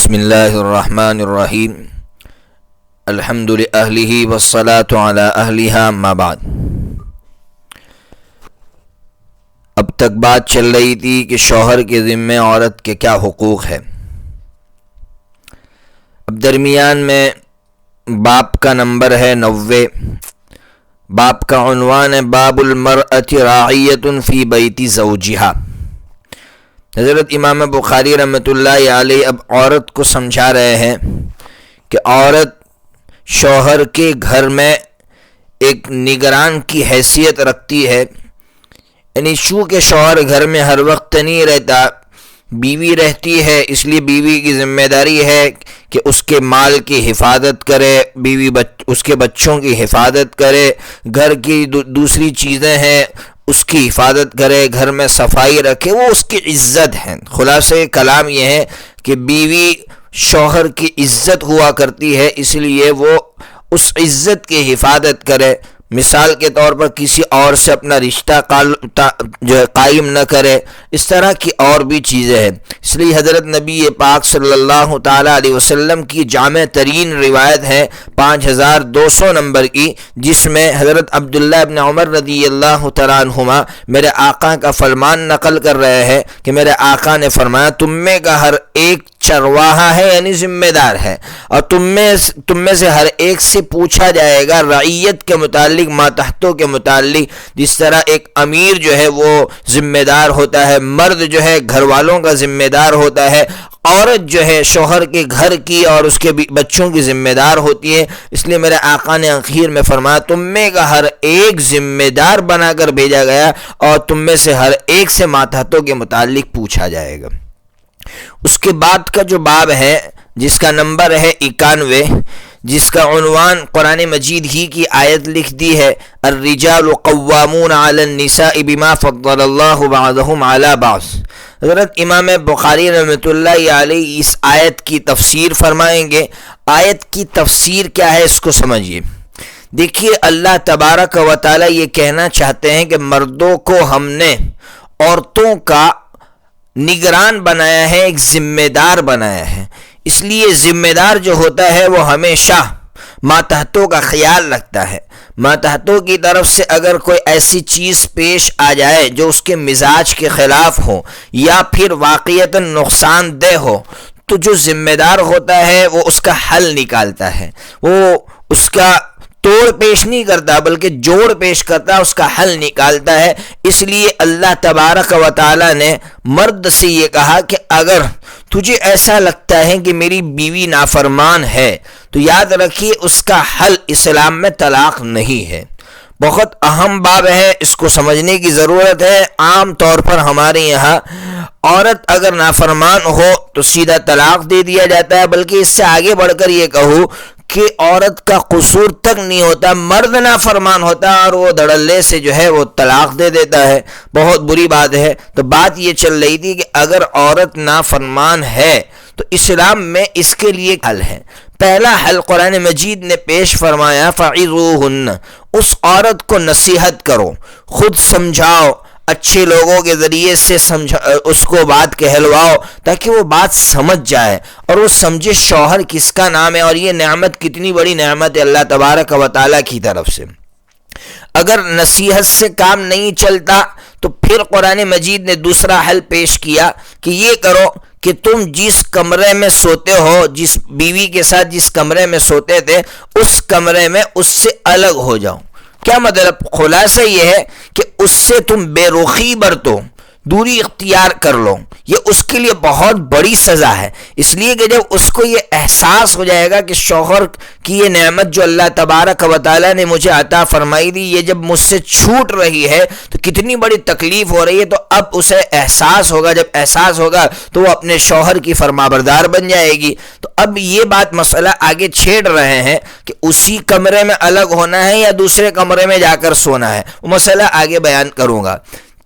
بسم اللہ الرحمن الرحیم الحمد للہ والصلاة علی اہلہا اما بعد۔ اب تک بات چل رہی تھی کہ شوہر کے ذمہ عورت کے کیا حقوق ہے۔ اب درمیان میں باب کا نمبر ہے 90۔ باب کا عنوان ہے باب المرأة راعیۃ فی بیت زوجہا۔ حضرت امام بخاری رحمۃ اللہ علیہ اب عورت کو سمجھا رہے ہیں کہ عورت شوہر کے گھر میں ایک نگران کی حیثیت رکھتی ہے، یعنی چونکہ شوہر گھر میں ہر وقت نہیں رہتا، بیوی رہتی ہے، اس لیے بیوی کی ذمہ داری ہے کہ اس کے مال کی حفاظت کرے، بیوی اس کے بچوں کی حفاظت کرے، گھر کی دوسری چیزیں ہیں اس کی حفاظت کرے، گھر میں صفائی رکھے، وہ اس کی عزت ہے۔ خلاصہ کلام یہ ہے کہ بیوی شوہر کی عزت ہوا کرتی ہے، اس لیے وہ اس عزت کی حفاظت کرے۔ مثال کے طور پر کسی اور سے اپنا رشتہ جو ہے قائم نہ کرے، اس طرح کی اور بھی چیزیں ہیں۔ اس لیے حضرت نبی پاک صلی اللہ تعالیٰ علیہ وسلم کی جامع ترین روایت ہے 5200 نمبر کی، جس میں حضرت عبداللہ ابن عمر رضی اللہ تعالیٰ عنہما میرے آقا کا فرمان نقل کر رہے ہیں کہ میرے آقا نے فرمایا، تم میں کا ہر ایک چرواہا ہے، یعنی ذمہ دار ہے، اور تم میں سے ہر ایک سے پوچھا جائے گا رعیت کے متعلق، ماتحتوں کے متعلق۔ جس طرح ایک امیر جو ہے وہ ذمہ دار ہوتا ہے، مرد جو ہے گھر والوں کا ذمہ دار ہوتا ہے، عورت جو ہے شوہر کے گھر کی اور اس کے بچوں کی ذمہ دار ہوتی ہے۔ اس لیے میرے آقا نے آخر میں فرمایا، تم میں کا ہر ایک ذمہ دار بنا کر بھیجا گیا اور تم میں سے ہر ایک سے ماتحتوں کے متعلق پوچھا جائے گا۔ اس کے بعد کا جو باب ہے جس کا نمبر ہے 91، جس کا عنوان قرآن مجید ہی کی آیت لکھ دی ہے، الرجال قوامون علی النساء بما فضل اللہ بعضهم علی بعض۔ حضرت امام بخاری رحمۃ اللہ علیہ اس آیت کی تفسیر فرمائیں گے۔ آیت کی تفسیر کیا ہے اس کو سمجھیے۔ دیکھیے، اللہ تبارک و تعالی یہ کہنا چاہتے ہیں کہ مردوں کو ہم نے عورتوں کا نگران بنایا ہے، ایک ذمہ دار بنایا ہے۔ اس لیے ذمہ دار جو ہوتا ہے وہ ہمیشہ ماتحتوں کا خیال رکھتا ہے۔ ماتحتوں کی طرف سے اگر کوئی ایسی چیز پیش آ جائے جو اس کے مزاج کے خلاف ہو یا پھر واقعتاً نقصان دہ ہو، تو جو ذمہ دار ہوتا ہے وہ اس کا حل نکالتا ہے، وہ اس کا توڑ پیش نہیں کرتا بلکہ جوڑ پیش کرتا ہے، اس کا حل نکالتا ہے۔ اس لیے اللہ تبارک و تعالی نے مرد سے یہ کہا کہ اگر تجھے ایسا لگتا ہے کہ میری بیوی نافرمان ہے تو یاد رکھیے اس کا حل اسلام میں طلاق نہیں ہے۔ بہت اہم باب ہے، اس کو سمجھنے کی ضرورت ہے۔ عام طور پر ہمارے یہاں عورت اگر نافرمان ہو تو سیدھا طلاق دے دیا جاتا ہے، بلکہ اس سے آگے بڑھ کر یہ کہوں کہ عورت کا قصور تک نہیں ہوتا، مرد نافرمان ہوتا ہے اور وہ دھڑلے سے جو ہے وہ طلاق دے دیتا ہے۔ بہت بری بات ہے۔ تو بات یہ چل رہی تھی کہ اگر عورت نافرمان ہے تو اسلام میں اس کے لیے حل ہے۔ پہلا حل قرآن مجید نے پیش فرمایا، فَعِظُوهُنَّ، اس عورت کو نصیحت کرو، خود سمجھاؤ، اچھے لوگوں کے ذریعے سے اس کو بات کہلواؤ تاکہ وہ بات سمجھ جائے اور وہ سمجھے شوہر کس کا نام ہے اور یہ نعمت کتنی بڑی نعمت ہے اللہ تبارک و تعالیٰ کی طرف سے۔ اگر نصیحت سے کام نہیں چلتا تو پھر قرآن مجید نے دوسرا حل پیش کیا کہ یہ کرو کہ تم جس کمرے میں سوتے ہو، جس بیوی کے ساتھ جس کمرے میں سوتے تھے اس کمرے میں اس سے الگ ہو جاؤ۔ کیا مطلب؟ خلاصہ یہ ہے کہ اس سے تم بے رخی برتو، دوری اختیار کر لو۔ یہ اس کے لیے بہت بڑی سزا ہے، اس لیے کہ جب اس کو یہ احساس ہو جائے گا کہ شوہر کی یہ نعمت جو اللہ تبارک و تعالیٰ نے مجھے عطا فرمائی دی یہ جب مجھ سے چھوٹ رہی ہے تو کتنی بڑی تکلیف ہو رہی ہے، تو اب اسے احساس ہوگا۔ جب احساس ہوگا تو وہ اپنے شوہر کی فرمانبردار بن جائے گی۔ تو اب یہ بات مسئلہ آگے چھیڑ رہے ہیں کہ اسی کمرے میں الگ ہونا ہے یا دوسرے کمرے میں جا کر سونا ہے، وہ مسئلہ آگے بیان کروں گا۔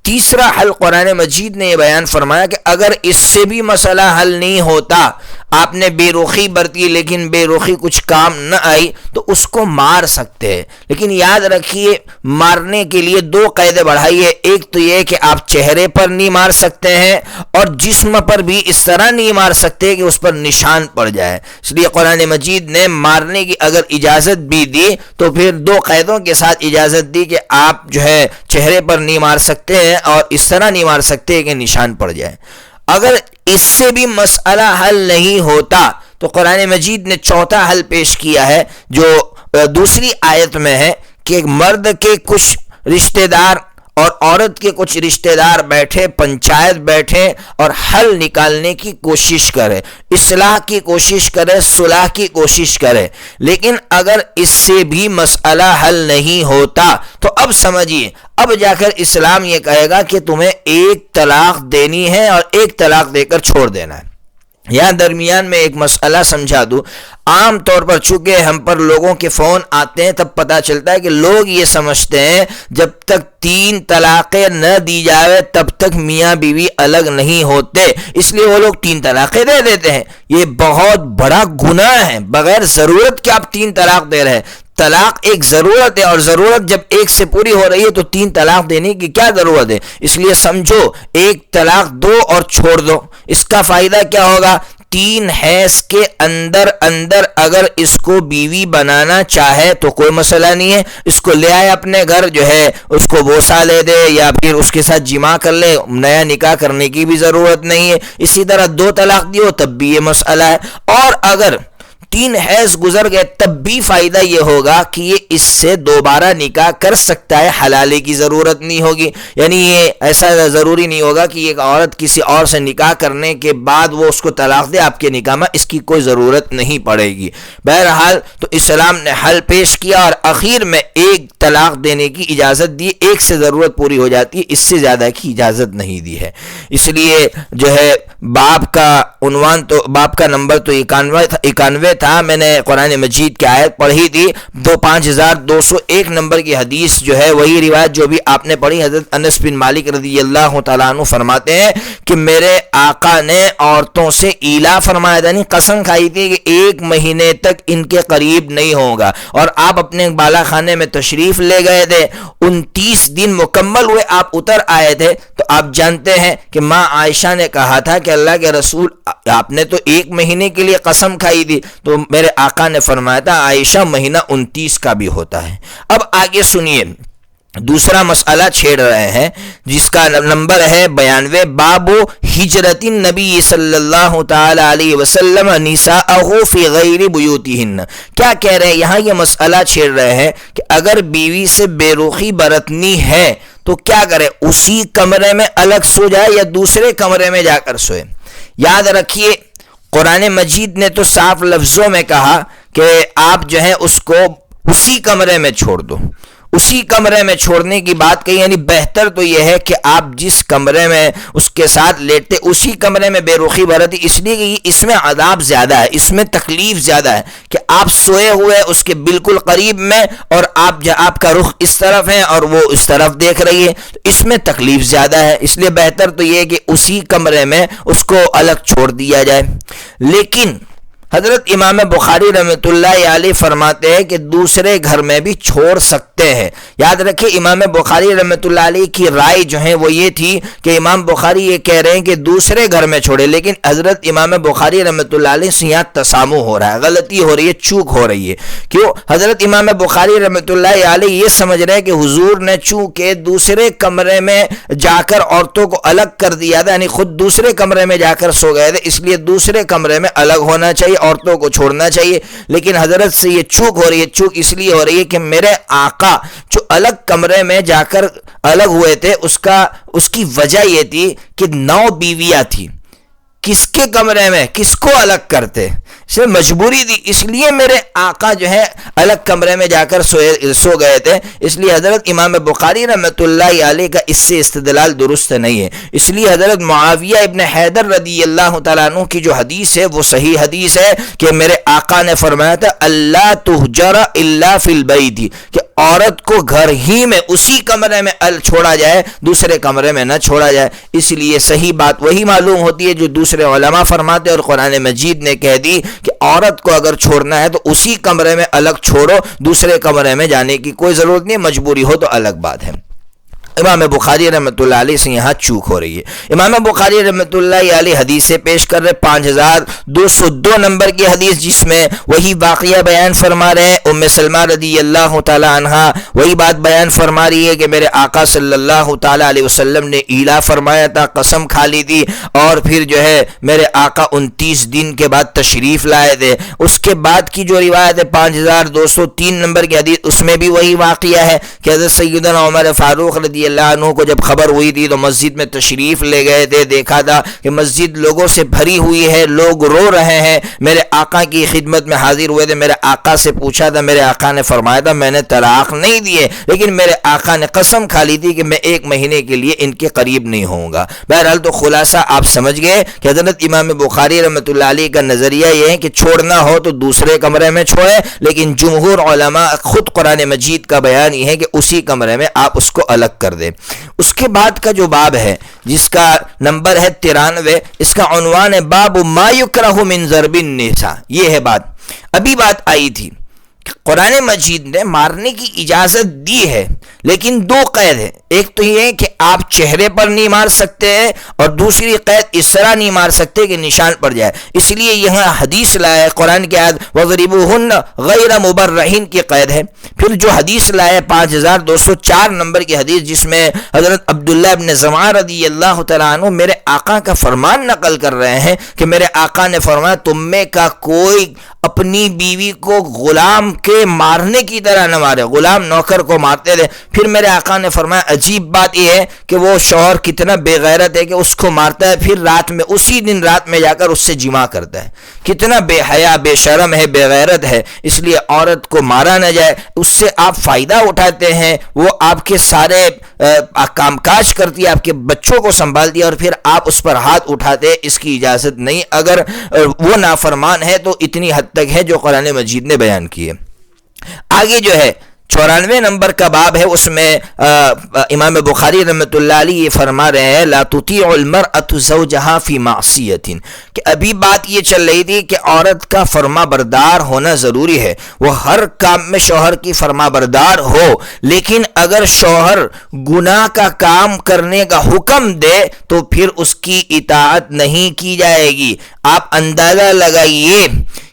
تیسرا حل قرآن مجید نے یہ بیان فرمایا کہ اگر اس سے بھی مسئلہ حل نہیں ہوتا، آپ نے بے رخی برتی لیکن بے رخی کچھ کام نہ آئی تو اس کو مار سکتے ہیں، لیکن یاد رکھیے مارنے کے لیے دو قیدیں بڑھائیے. ایک تو یہ کہ آپ چہرے پر نہیں مار سکتے ہیں اور جسم پر بھی اس طرح نہیں مار سکتے کہ اس پر نشان پڑ جائے. اس لیے قرآن مجید نے مارنے کی اگر اجازت بھی دی تو پھر دو قیدوں کے ساتھ اجازت دی کہ آپ جو ہے چہرے پر نہیں مار سکتے ہیں اور اس طرح نہیں مار سکتے کہ نشان پڑ جائے. اگر اس سے بھی مسئلہ حل نہیں ہوتا تو قرآن مجید نے چوتھا حل پیش کیا ہے جو دوسری آیت میں ہے کہ مرد کے کچھ رشتہ دار اور عورت کے کچھ رشتہ دار بیٹھے، پنچایت بیٹھے اور حل نکالنے کی کوشش کرے، اصلاح کی کوشش کرے، صلح کی کوشش کرے. لیکن اگر اس سے بھی مسئلہ حل نہیں ہوتا تو اب سمجھیے، اب جا کر اسلام یہ کہے گا کہ تمہیں ایک طلاق دینی ہے اور ایک طلاق دے کر چھوڑ دینا ہے. یہاں درمیان میں ایک مسئلہ سمجھا دوں. عام طور پر چونکہ ہم پر لوگوں کے فون آتے ہیں تب پتہ چلتا ہے کہ لوگ یہ سمجھتے ہیں جب تک 3 طلاقیں نہ دی جائے تب تک میاں بیوی الگ نہیں ہوتے، اس لیے وہ لوگ 3 طلاقیں دے دیتے ہیں. یہ بہت بڑا گناہ ہے، بغیر ضرورت کے آپ 3 طلاق دے رہے ہیں. طلاق ایک ضرورت ہے اور ضرورت جب ایک سے پوری ہو رہی ہے تو 3 طلاق دینے کی کیا ضرورت ہے؟ اس لیے سمجھو ایک طلاق دو اور چھوڑ دو. اس کا فائدہ کیا ہوگا؟ 3 حیض کے اندر اگر اس کو بیوی بنانا چاہے تو کوئی مسئلہ نہیں ہے، اس کو لے آئے اپنے گھر، جو ہے اس کو بوسہ لے دے یا پھر اس کے ساتھ جماع کر لے، نیا نکاح کرنے کی بھی ضرورت نہیں ہے. اسی طرح 2 طلاق دیو تب بھی یہ مسئلہ ہے. اور اگر 3 حیض گزر گئے تب بھی فائدہ یہ ہوگا کہ یہ اس سے دوبارہ نکاح کر سکتا ہے، حلالے کی ضرورت نہیں ہوگی. یعنی یہ ایسا ضروری نہیں ہوگا کہ ایک عورت کسی اور سے نکاح کرنے کے بعد وہ اس کو طلاق دے، آپ کے نکاح میں اس کی کوئی ضرورت نہیں پڑے گی. بہرحال تو اسلام نے حل پیش کیا اور اخیر میں ایک طلاق دینے کی اجازت دی. ایک سے ضرورت پوری ہو جاتی ہے، اس سے زیادہ کی اجازت نہیں دی ہے. اس لیے جو ہے باب کا عنوان تو باب کا نمبر تو 91 تھا. میں نے قرآن مجید کی آیت پڑھی تھی 5201 نمبر کی حدیث جو ہے وہی روایت جو بھی آپ نے پڑھی. حضرت انس بن مالک رضی اللہ تعالیٰ عنہ فرماتے ہیں کہ میرے آقا نے عورتوں سے ایلا فرمایا، یعنی قسم کھائی تھی کہ 1 مہینے تک ان کے قریب نہیں ہوگا. اور آپ اپنے بالا خانے میں تشریف لے گئے تھے، 29 دن مکمل ہوئے آپ اتر آئے تھے. تو آپ جانتے ہیں کہ ماں عائشہ نے کہا تھا کہ اللہ کے رسول آپ نے تو 1 مہینے کے لیے قسم کھائی تھی، تو میرے آقا نے فرمایا تھا عائشہ مہینہ 29 کا بھی ہوتا ہے. اب آگے سنیے، دوسرا مسئلہ چھیڑ رہے ہیں جس کا نمبر ہے 92. باب ہجرت النبی صلی اللہ تعالی علیہ وسلم نساءہ فی غیر بیوتہن. کیا کہہ رہے ہیں یہاں؟ یہ مسئلہ چھیڑ رہے ہیں کہ اگر بیوی سے بے رخی برتنی ہے تو کیا کرے؟ اسی کمرے میں الگ سو جائے یا دوسرے کمرے میں جا کر سوئے؟ یاد رکھیے قرآن مجید نے تو صاف لفظوں میں کہا کہ آپ جو ہے اس کو اسی کمرے میں چھوڑ دو. اسی کمرے میں چھوڑنے کی بات کہی، یعنی بہتر تو یہ ہے کہ آپ جس کمرے میں اس کے ساتھ لیٹتے اسی کمرے میں بے رخی برتی، اس لیے کہ اس میں عذاب زیادہ ہے، اس میں تکلیف زیادہ ہے کہ آپ سوئے ہوئے اس کے بالکل قریب میں اور آپ کا رخ اس طرف ہے اور وہ اس طرف دیکھ رہی ہے، تو اس میں تکلیف زیادہ ہے. اس لیے بہتر تو یہ ہے کہ اسی کمرے میں اس کو الگ چھوڑ دیا جائے. لیکن حضرت امام بخاری رحمۃ اللہ علیہ فرماتے ہیں کہ دوسرے گھر میں بھی چھوڑ سکتے ہیں. یاد رکھیں امام بخاری رحمۃ اللہ علیہ کی رائے جو ہے وہ یہ تھی کہ امام بخاری یہ کہہ رہے ہیں کہ دوسرے گھر میں چھوڑے، لیکن حضرت امام بخاری رحمۃ اللہ علیہ سے یہاں تسامح ہو رہا ہے، غلطی ہو رہی ہے، چوک ہو رہی ہے. کیوں؟ حضرت امام بخاری رحمۃ اللہ علیہ یہ سمجھ رہے ہیں کہ حضور نے چونکہ دوسرے کمرے میں جا کر عورتوں کو الگ کر دیا تھا، یعنی خود دوسرے کمرے میں جا کر سو گئے تھے، اس لیے دوسرے کمرے میں الگ ہونا چاہیے، عورتوں کو چھوڑنا چاہیے. لیکن حضرت سے یہ چوک ہو رہی ہے. چوک اس لیے ہو رہی ہے کہ میرے آقا جو الگ کمرے میں جا کر الگ ہوئے تھے اس کی وجہ یہ تھی کہ 9 بیویاں تھی. کس کے کمرے میں کس کو الگ کرتے؟ سے مجبوری تھی، اس لیے میرے آقا جو ہے الگ کمرے میں جا کر سو گئے تھے۔ اس لیے حضرت امام بخاری رحمۃ اللہ علیہ کا اس سے استدلال درست نہیں ہے۔ اس لیے حضرت معاویہ ابن حیدر رضی اللہ تعالیٰ عنہ کی جو حدیث ہے وہ صحیح حدیث ہے کہ میرے آقا نے فرمایا تھا اللہ تہجر الا فی البیت، کہ عورت کو گھر ہی میں اسی کمرے میں چھوڑا جائے، دوسرے کمرے میں نہ چھوڑا جائے۔ اس لیے صحیح بات وہی معلوم ہوتی ہے جو دوسرے علماء فرماتے، اور قرآن مجید نے کہہ دی کہ عورت کو اگر چھوڑنا ہے تو اسی کمرے میں الگ چھوڑو، دوسرے کمرے میں جانے کی کوئی ضرورت نہیں، مجبوری ہو تو الگ بات ہے۔ امام بخاری رحمۃ اللہ علیہ سے یہاں چوک ہو رہی ہے۔ امام بخاری رحمۃ اللہ علیہ حدیثیں پیش کر رہے 5202 نمبر کی حدیث، جس میں وہی واقعہ بیان فرما رہے ہیں۔ ام سلمہ رضی اللہ تعالی عنہا وہی بات بیان فرما رہی ہے کہ میرے آقا صلی اللہ تعالی علیہ وسلم نے ایلا فرمایا تھا، قسم کھا لی تھی، اور پھر جو ہے میرے آقا 29 دن کے بعد تشریف لائے تھے۔ اس کے بعد کی جو روایت ہے 5203 نمبر کی حدیث، اس میں بھی وہی واقعہ ہے کہ حضرت سیدنا عمر فاروق رضی اللہ عنہ کو جب خبر ہوئی تھی تو مسجد میں تشریف لے گئے تھے، دیکھا تھا کہ مسجد لوگوں سے بھری ہوئی ہے، لوگ رو رہے ہیں، میرے آقا کی خدمت میں حاضر ہوئے تھے۔ میرے آقا سے پوچھا تھا، میرے آقا نے فرمایا تھا میں نے طلاق نہیں دیے، لیکن میرے آقا نے قسم کھا لی تھی کہ میں 1 مہینے کے لیے ان کے قریب نہیں ہوں گا۔ بہرحال تو خلاصہ آپ سمجھ گئے کہ حضرت امام بخاری رحمۃ اللہ علیہ کا نظریہ یہ ہے کہ چھوڑنا ہو تو دوسرے کمرے میں چھوڑے، لیکن جمہور علماء خود قرآن مجید کا بیان یہ ہے کہ اسی کمرے میں آپ اس کو الگ کر دیں۔ اس کے بعد کا جو باب ہے جس کا نمبر ہے 93، اس کا عنوان ہے باب ما یکرہ من ضرب النساء۔ یہ ہے بات، ابھی بات آئی تھی کہ قرآن مجید نے مارنے کی اجازت دی ہے، لیکن 2 قید ہے۔ ایک تو یہ ہے کہ آپ چہرے پر نہیں مار سکتے ہیں، اور دوسری قید اس طرح نہیں مار سکتے کہ نشان پڑ جائے۔ اس لیے یہاں حدیث لایا ہے قرآن کی آیت وَضْرِبُوهُنَّ غَيْرَ مُبَرَّحِينَ کی قید ہے۔ پھر جو حدیث لایا 5204 نمبر کی حدیث، جس میں حضرت عبداللہ ابن زمعہ رضی اللہ تعالیٰ عنہ میرے آقا کا فرمان نقل کر رہے ہیں کہ میرے آقا نے فرمایا تم میں کا کوئی اپنی بیوی کو غلام کے مارنے کی طرح نہ مارے، غلام نوکر کو مارتے تھے۔ پھر میرے آقا نے فرمایا عجیب بات یہ ہے کہ وہ شوہر کتنا بے غیرت ہے کہ اس کو مارتا ہے، پھر رات میں اسی دن رات میں جا کر اس سے جماع کرتا ہے، کتنا بے حیا بے شرم ہے، بے غیرت ہے۔ اس لیے عورت کو مارا نہ جائے، اس سے آپ فائدہ اٹھاتے ہیں، وہ آپ کے سارے کام کاج کرتی ہے، آپ کے بچوں کو سنبھالتی ہے، اور پھر آپ اس پر ہاتھ اٹھاتے ہیں، اس کی اجازت نہیں۔ اگر وہ نافرمان ہے تو اتنی حد تک ہے جو قرآن مجید نے بیان کی ہے۔ آگے جو ہے 94 نمبر کا باب ہے، اس میں امام بخاری رحمۃ اللہ علیہ یہ فرما رہے ہیں لا تطیع المرأة زوجها فی معصیۃ، کہ ابھی بات یہ چل رہی تھی کہ عورت کا فرما بردار ہونا ضروری ہے، وہ ہر کام میں شوہر کی فرما بردار ہو، لیکن اگر شوہر گناہ کا کام کرنے کا حکم دے تو پھر اس کی اطاعت نہیں کی جائے گی۔ آپ اندازہ لگائیے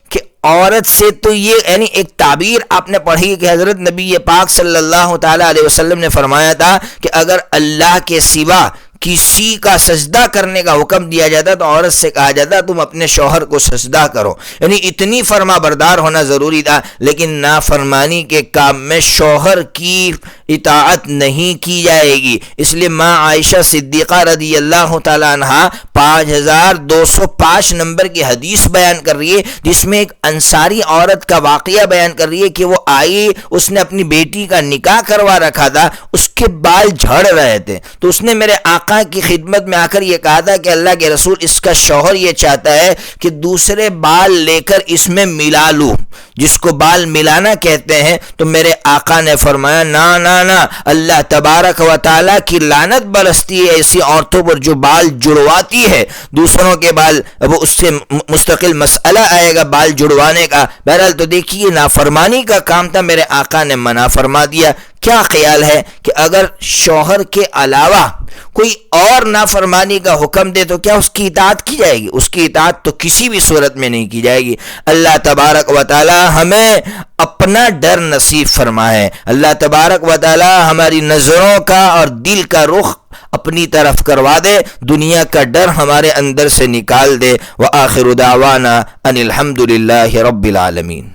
کہ عورت سے تو یہ یعنی ایک تعبیر آپ نے پڑھی کہ حضرت نبی پاک صلی اللہ تعالی علیہ وسلم نے فرمایا تھا کہ اگر اللہ کے سوا کسی کا سجدہ کرنے کا حکم دیا جاتا تو عورت سے کہا جاتا تم اپنے شوہر کو سجدہ کرو، یعنی اتنی فرما بردار ہونا ضروری تھا۔ لیکن نافرمانی کے کام میں شوہر کی اطاعت نہیں کی جائے گی، اس لیے ماں عائشہ صدیقہ رضی اللہ تعالی عنہا 5205 نمبر کی حدیث بیان کر رہی ہے، جس میں ایک انصاری عورت کا واقعہ بیان کر رہی ہے کہ وہ آئی، اس نے اپنی بیٹی کا نکاح کروا رکھا تھا، اس کے بال جھڑ رہے تھے، تو اس نے میرے آقا کی خدمت میں آ کر یہ کہا تھا کہ اللہ کے رسول اس کا شوہر یہ چاہتا ہے کہ دوسرے بال لے کر اس میں ملا لوں، جس کو بال ملانا کہتے ہیں۔ تو میرے آقا نے فرمایا نا نا نا، اللہ تبارک و تعالیٰ کی لعنت برستی ہے ایسی عورتوں پر جو بال جڑواتی ہے دوسروں کے بال، وہ اس سے مستقل مسئلہ آئے گا بال جڑوانے کا۔ بہرحال تو دیکھیے نافرمانی کا کام تھا، میرے آقا نے منع فرما دیا۔ کیا خیال ہے کہ اگر شوہر کے علاوہ کوئی اور نافرمانی کا حکم دے تو کیا اس کی اطاعت کی جائے گی؟ اس کی اطاعت تو کسی بھی صورت میں نہیں کی جائے گی۔ اللہ تبارک و تعالی ہمیں اپنا ڈر نصیب فرمائے، اللہ تبارک و تعالی ہماری نظروں کا اور دل کا رخ اپنی طرف کروا دے، دنیا کا ڈر ہمارے اندر سے نکال دے۔ وآخر دعوانا ان الحمد للہ رب العالمین۔